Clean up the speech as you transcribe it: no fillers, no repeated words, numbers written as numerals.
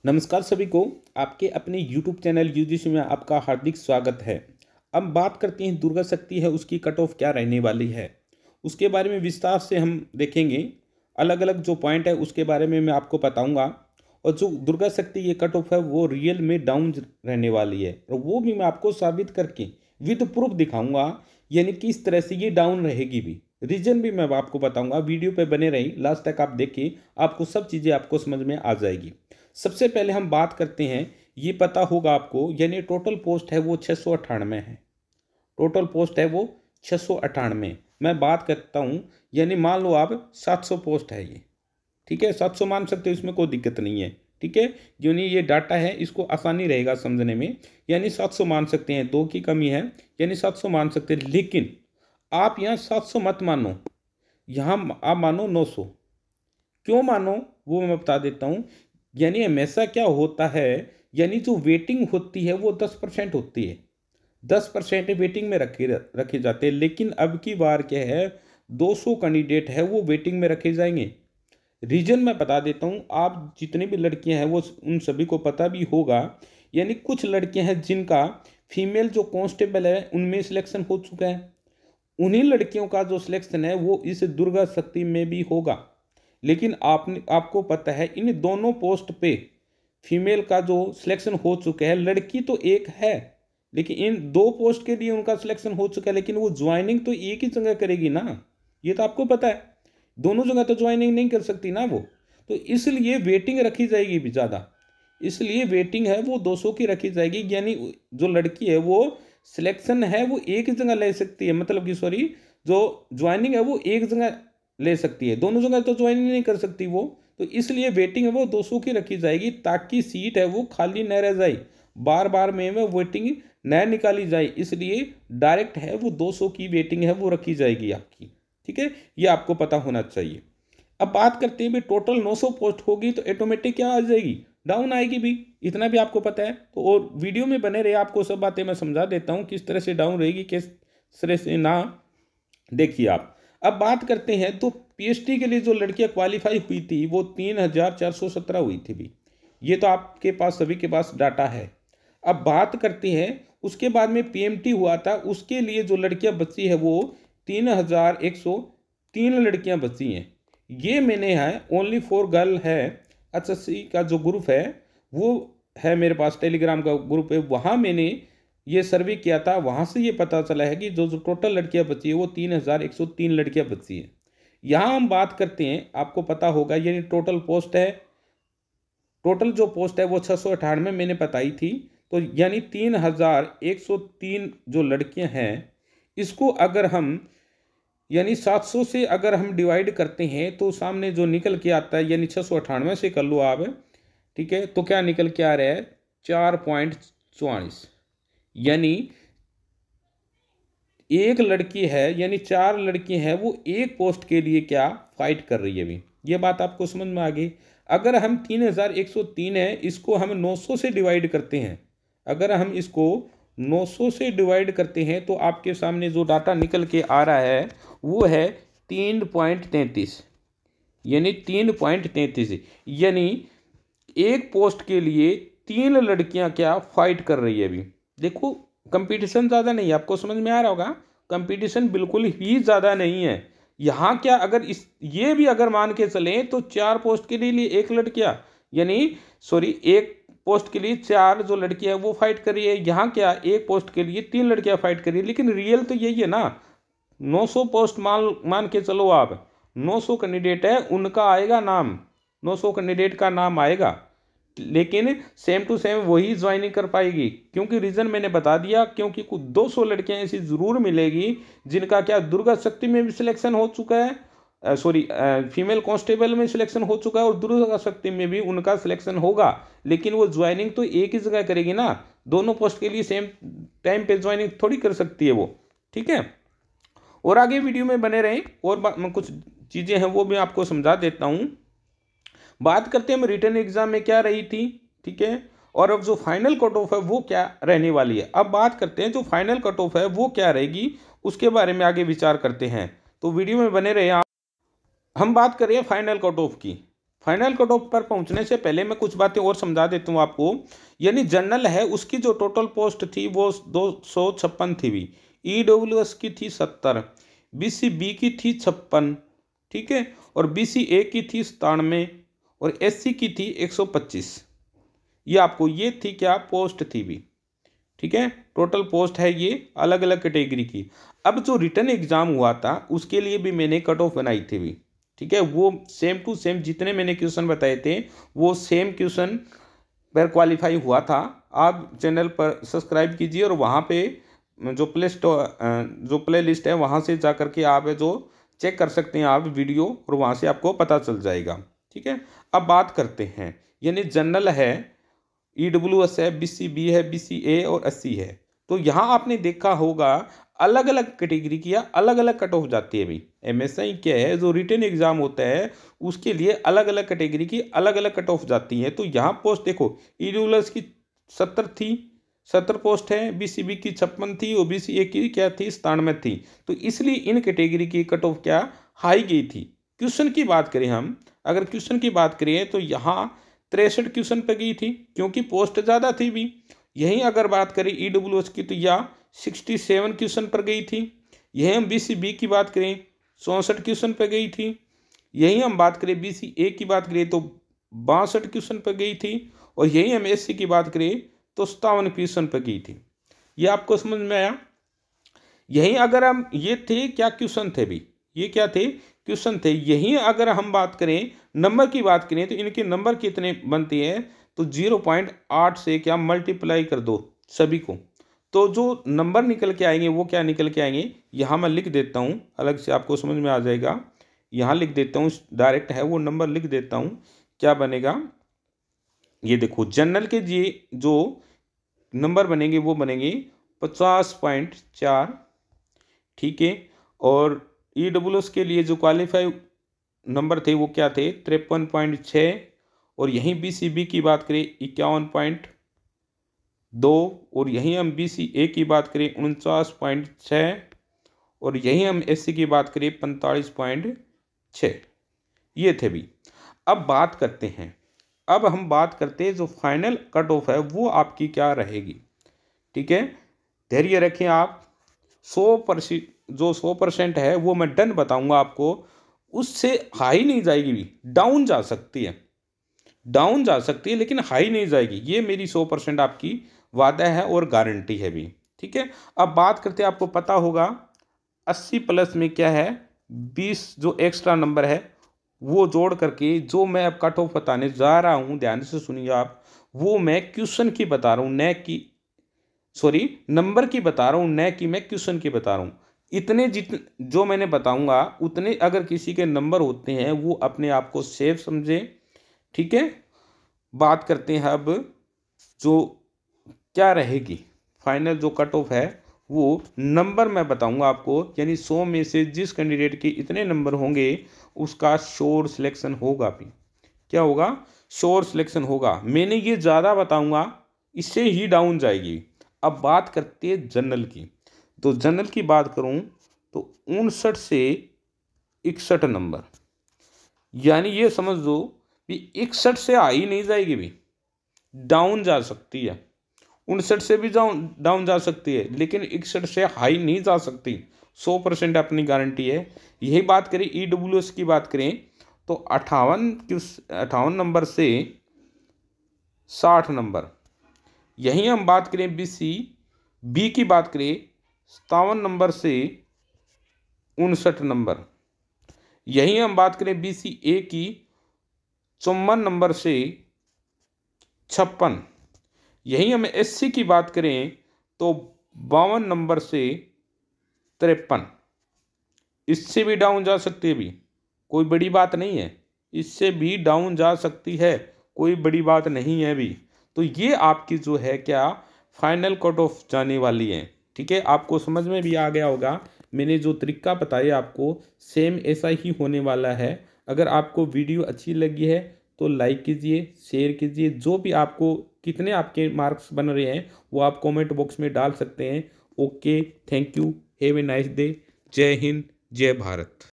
नमस्कार सभी को। आपके अपने YouTube चैनल यूजीसी में आपका हार्दिक स्वागत है। अब बात करते हैं दुर्गा शक्ति है उसकी कट ऑफ क्या रहने वाली है, उसके बारे में विस्तार से हम देखेंगे। अलग अलग जो पॉइंट है उसके बारे में मैं आपको बताऊंगा। और जो दुर्गा शक्ति ये कट ऑफ है वो रियल में डाउन रहने वाली है और वो भी मैं आपको साबित करके विद प्रूफ दिखाऊंगा, यानी किस तरह से ये डाउन रहेगी भी। रीजन भी मैं आपको बताऊंगा। वीडियो पे बने रही, लास्ट तक आप देखिए, आपको सब चीज़ें आपको समझ में आ जाएगी। सबसे पहले हम बात करते हैं, ये पता होगा आपको, यानी टोटल पोस्ट है वो 698 है। टोटल पोस्ट है वो 698। मैं बात करता हूँ, यानी मान लो आप 700 पोस्ट है ये, ठीक है। 700 मान सकते हो, इसमें कोई दिक्कत नहीं है, ठीक है। यानी ये डाटा है, इसको आसानी रहेगा समझने में। यानी 700 मान सकते हैं, 2 की कमी है, यानी 700 मान सकते हैं। लेकिन आप यहाँ 700 मत मानो, यहाँ आप मानो 900। क्यों मानो वो मैं बता देता हूँ। यानी हमेशा क्या होता है, यानी जो वेटिंग होती है वो 10% होती है। 10% वेटिंग में रखे जाते हैं। लेकिन अब की बार क्या है, 200 कैंडिडेट है वो वेटिंग में रखे जाएंगे। रीजन मैं बता देता हूँ। आप जितनी भी लड़कियां हैं वो उन सभी को पता भी होगा। यानी कुछ लड़कियां हैं जिनका फीमेल जो कांस्टेबल है उनमें सिलेक्शन हो चुका है। उन्हीं लड़कियों का जो सिलेक्शन है वो इस दुर्गा शक्ति में भी होगा। लेकिन आपको पता है इन दोनों पोस्ट पे फीमेल का जो सिलेक्शन हो चुका है, लड़की तो एक है लेकिन इन 2 पोस्ट के लिए उनका सिलेक्शन हो चुका है। लेकिन वो ज्वाइनिंग तो एक ही जगह करेगी ना, ये तो आपको पता है। दोनों जगह तो ज्वाइनिंग नहीं कर सकती ना वो, तो इसलिए वेटिंग रखी जाएगी भी ज़्यादा। इसलिए वेटिंग है वो 200 की रखी जाएगी। यानी जो लड़की है वो सिलेक्शन है वो एक ही जगह ले सकती है, मतलब कि सॉरी, जो ज्वाइनिंग है वो एक जगह ले सकती है, दोनों जगह तो ज्वाइनिंग नहीं कर सकती वो। तो इसलिए वेटिंग है वो 200 की रखी जाएगी, ताकि सीट है वो खाली न रह जाए, बार बार में वेटिंग न निकाली जाए। इसलिए डायरेक्ट है वो 200 की वेटिंग है वो रखी जाएगी आपकी, ठीक है। ये आपको पता होना चाहिए। अब बात करते हैं भी, टोटल 900 पोस्ट होगी तो ऑटोमेटिक क्या आ जाएगी, डाउन आएगी भी, इतना भी आपको पता है। तो और वीडियो में बने रहे, आपको सब बातें मैं समझा देता हूँ किस तरह से डाउन रहेगी, किस तरह से ना। देखिए आप, अब बात करते हैं तो पीएचडी के लिए जो लड़कियां क्वालिफाई हुई थी वो 3417 हुई थी भी। ये तो आपके पास सभी के पास डाटा है। अब बात करते हैं उसके बाद में पीएमटी हुआ था, उसके लिए जो लड़कियां बची है वो 3103 लड़कियां बची हैं। ये मैंने है ओनली फॉर गर्ल है, एसएससी का जो ग्रुप है वो है मेरे पास, टेलीग्राम का ग्रुप है, वहाँ मैंने ये सर्वे किया था। वहाँ से ये पता चला है कि जो जो टोटल लड़कियां बची है वो 3103 लड़कियां बची हैं। यहाँ हम बात करते हैं, आपको पता होगा, यानी टोटल पोस्ट है, टोटल जो पोस्ट है वो 698 मैंने बताई थी। तो यानी 3103 जो लड़कियां हैं, इसको अगर हम यानी 700 से अगर हम डिवाइड करते हैं तो सामने जो निकल के आता है, यानी 698 से कर लो आप, ठीक है। तो क्या निकल के आ रहा है, 4.44। यानी एक लड़की है, यानी 4 लड़की हैं वो एक पोस्ट के लिए क्या फाइट कर रही है अभी। ये बात आपको समझ में आ गई। अगर हम 3103 है, इसको हम 900 से डिवाइड करते हैं, अगर हम इसको 900 से डिवाइड करते हैं तो आपके सामने जो डाटा निकल के आ रहा है वो है 3.33। यानी 3.33, यानी एक पोस्ट के लिए 3 लड़कियां क्या फाइट कर रही है अभी। देखो कंपटीशन ज़्यादा नहीं है, आपको समझ में आ रहा होगा, कंपटीशन बिल्कुल ही ज़्यादा नहीं है यहाँ। क्या अगर इस ये भी अगर मान के चलें तो 4 पोस्ट के लिए एक लड़कियाँ, यानी सॉरी, एक पोस्ट के लिए 4 जो लड़कियाँ वो फाइट कर रही है। यहाँ क्या एक पोस्ट के लिए 3 लड़कियाँ फाइट कर रही है। लेकिन रियल तो यही है ना, 900 पोस्ट मान के चलो आप, 900 कैंडिडेट है, उनका आएगा नाम, 900 कैंडिडेट का नाम आएगा। लेकिन सेम टू सेम वही ज्वाइनिंग कर पाएगी, क्योंकि रीज़न मैंने बता दिया, क्योंकि कुछ 200 लड़कियां ऐसी ज़रूर मिलेगी जिनका क्या दुर्गा शक्ति में भी सिलेक्शन हो चुका है, सॉरी फीमेल कांस्टेबल में सिलेक्शन हो चुका है, और दुर्गा शक्ति में भी उनका सिलेक्शन होगा। लेकिन वो ज्वाइनिंग तो एक ही जगह करेगी ना, दोनों पोस्ट के लिए सेम टाइम पे ज्वाइनिंग थोड़ी कर सकती है वो, ठीक है। और आगे वीडियो में बने रहें, और कुछ चीज़ें हैं वो मैं आपको समझा देता हूँ। बात करते हैं हम रिटर्न एग्जाम में क्या रही थी, ठीक है, और अब जो फाइनल कट ऑफ है वो क्या रहने वाली है। अब बात करते हैं जो फाइनल कट ऑफ है वो क्या रहेगी, उसके बारे में आगे विचार करते हैं, तो वीडियो में बने रहे आप। हम बात करें फाइनल कट ऑफ की। फाइनल कट ऑफ पर पहुंचने से पहले मैं कुछ बातें और समझा देता हूं आपको। यानी जनरल है उसकी जो टोटल पोस्ट थी वो 256 थी भी, ईडब्ल्यूएस की थी 70, बीसीबी की थी 56, ठीक है, और बीसीए की थी 97 और एससी की थी 125। ये आपको ये थी क्या पोस्ट थी भी, ठीक है, टोटल पोस्ट है ये अलग अलग कैटेगरी की। अब जो रिटर्न एग्जाम हुआ था उसके लिए भी मैंने कट ऑफ बनाई थी भी, ठीक है, वो सेम टू सेम जितने मैंने क्वेश्चन बताए थे वो सेम क्वेश्चन पर क्वालिफाई हुआ था। आप चैनल पर सब्सक्राइब कीजिए और वहाँ पे जो प्ले लिस्ट है वहाँ से जा करके आप जो चेक कर सकते हैं आप वीडियो, और वहाँ से आपको पता चल जाएगा, ठीक है। अब बात करते हैं, यानी जनरल है, ईडब्ल्यूएस है, बीसीबी है, बीसीए और एससी है। तो यहाँ आपने देखा होगा अलग अलग कैटेगरी की अलग अलग कट ऑफ जाती है भाई। एमएसआई क्या है, जो रिटन एग्जाम होता है उसके लिए अलग अलग कैटेगरी की अलग अलग कट ऑफ जाती है। तो यहाँ पोस्ट देखो, ईडब्ल्यूएस की 70 थी, 70 पोस्ट है, बीसीबी की 56 थी और बीसीए की क्या थी 97 थी। तो इसलिए इन कैटेगरी की कट ऑफ क्या हाई गई थी। क्वेश्चन की बात करें हम, अगर क्वेश्चन की बात करें तो यहाँ 63 क्वेश्चन पे गई थी क्योंकि पोस्ट ज़्यादा थी भी। यहीं अगर बात करें ईडब्ल्यूएस की तो यह 67 क्वेश्चन पर गई थी। यहीं हम बीसीबी की बात करें 64 क्वेश्चन पर गई थी। यहीं हम बात करें बीसीए की बात करें तो 62 क्वेश्चन पर गई थी। और यहीं हम एससी की बात करें तो 57 क्वेश्चन पर गई थी। ये आपको समझ में आया। यहीं अगर हम ये थे क्या क्वेश्चन थे भी, ये क्या थे क्वेश्चन थे। यहीं अगर हम बात करें नंबर की बात करें तो इनके नंबर कितने बनते हैं, तो 0.8 से क्या मल्टीप्लाई कर दो सभी को, तो जो नंबर निकल के आएंगे वो क्या निकल के आएंगे। यहाँ मैं लिख देता हूँ अलग से, आपको समझ में आ जाएगा। यहाँ लिख देता हूँ, डायरेक्ट है वो नंबर लिख देता हूँ, क्या बनेगा ये देखो। जनरल के ये जो नंबर बनेंगे वो बनेंगे 50.4, ठीक है। और ईडब्ल्यूएस के लिए जो क्वालिफाई नंबर थे वो क्या थे 53.6। और यहीं बीसीबी की बात करें 51.2। और यहीं हम बीसीए की बात करें 49.6। और यहीं हम एससी की बात करें 45.6। ये थे भी। अब बात करते हैं, अब हम बात करते हैं जो फाइनल कट ऑफ है वो आपकी क्या रहेगी, ठीक है। धैर्य रखें आप। 100% जो 100% है वो मैं डन बताऊंगा आपको, उससे हाई नहीं जाएगी भी, डाउन जा सकती है, डाउन जा सकती है लेकिन हाई नहीं जाएगी। ये मेरी 100% आपकी वादा है और गारंटी है भी, ठीक है। अब बात करते हैं, आपको पता होगा 80 प्लस में क्या है 20 जो एक्स्ट्रा नंबर है वो जोड़ करके जो मैं अब कट ऑफ बताने जा रहा हूँ, ध्यान से सुनिए आप, वो मैं क्वेश्चन की बता रहा हूँ, न कि सॉरी नंबर की बता रहा हूँ, न कि मैं क्वेश्चन की बता रहा हूँ। इतने जितने जो मैंने बताऊंगा उतने अगर किसी के नंबर होते हैं वो अपने आप को सेफ समझे, ठीक है। बात करते हैं अब जो क्या रहेगी फाइनल जो कट ऑफ है, वो नंबर मैं बताऊंगा आपको। यानी 100 में से जिस कैंडिडेट के इतने नंबर होंगे उसका श्योर सिलेक्शन होगा भी। क्या होगा, श्योर सिलेक्शन होगा। मैंने ये ज़्यादा बताऊंगा, इससे ही डाउन जाएगी। अब बात करते हैं जनरल की, तो जनरल की बात करूं तो 59 से 61 नंबर, यानी ये समझ दो कि 61 से हाई नहीं जाएगी भी, डाउन जा सकती है। 59 से भी डाउन जा सकती है लेकिन 61 से हाई नहीं जा सकती। 100% अपनी गारंटी है। यही बात करें ईडब्ल्यूएस की बात करें तो 58 नंबर से 60 नंबर। यहीं हम बात करें बीसीबी की बात करें 57 नंबर से 59 नंबर। यहीं हम बात करें बीसीए की 54 नंबर से 56। यहीं हम एससी की बात करें तो 52 नंबर से 53। इससे भी डाउन जा सकती है भी, कोई बड़ी बात नहीं है, इससे भी डाउन जा सकती है, कोई बड़ी बात नहीं है भी। तो ये आपकी जो है क्या फाइनल कट ऑफ जाने वाली है, ठीक है। आपको समझ में भी आ गया होगा, मैंने जो तरीका बताया आपको सेम ऐसा ही होने वाला है। अगर आपको वीडियो अच्छी लगी है तो लाइक कीजिए, शेयर कीजिए। जो भी आपको कितने आपके मार्क्स बन रहे हैं वो आप कमेंट बॉक्स में डाल सकते हैं। Okay, thank you, have a nice day. जय हिंद, जय भारत।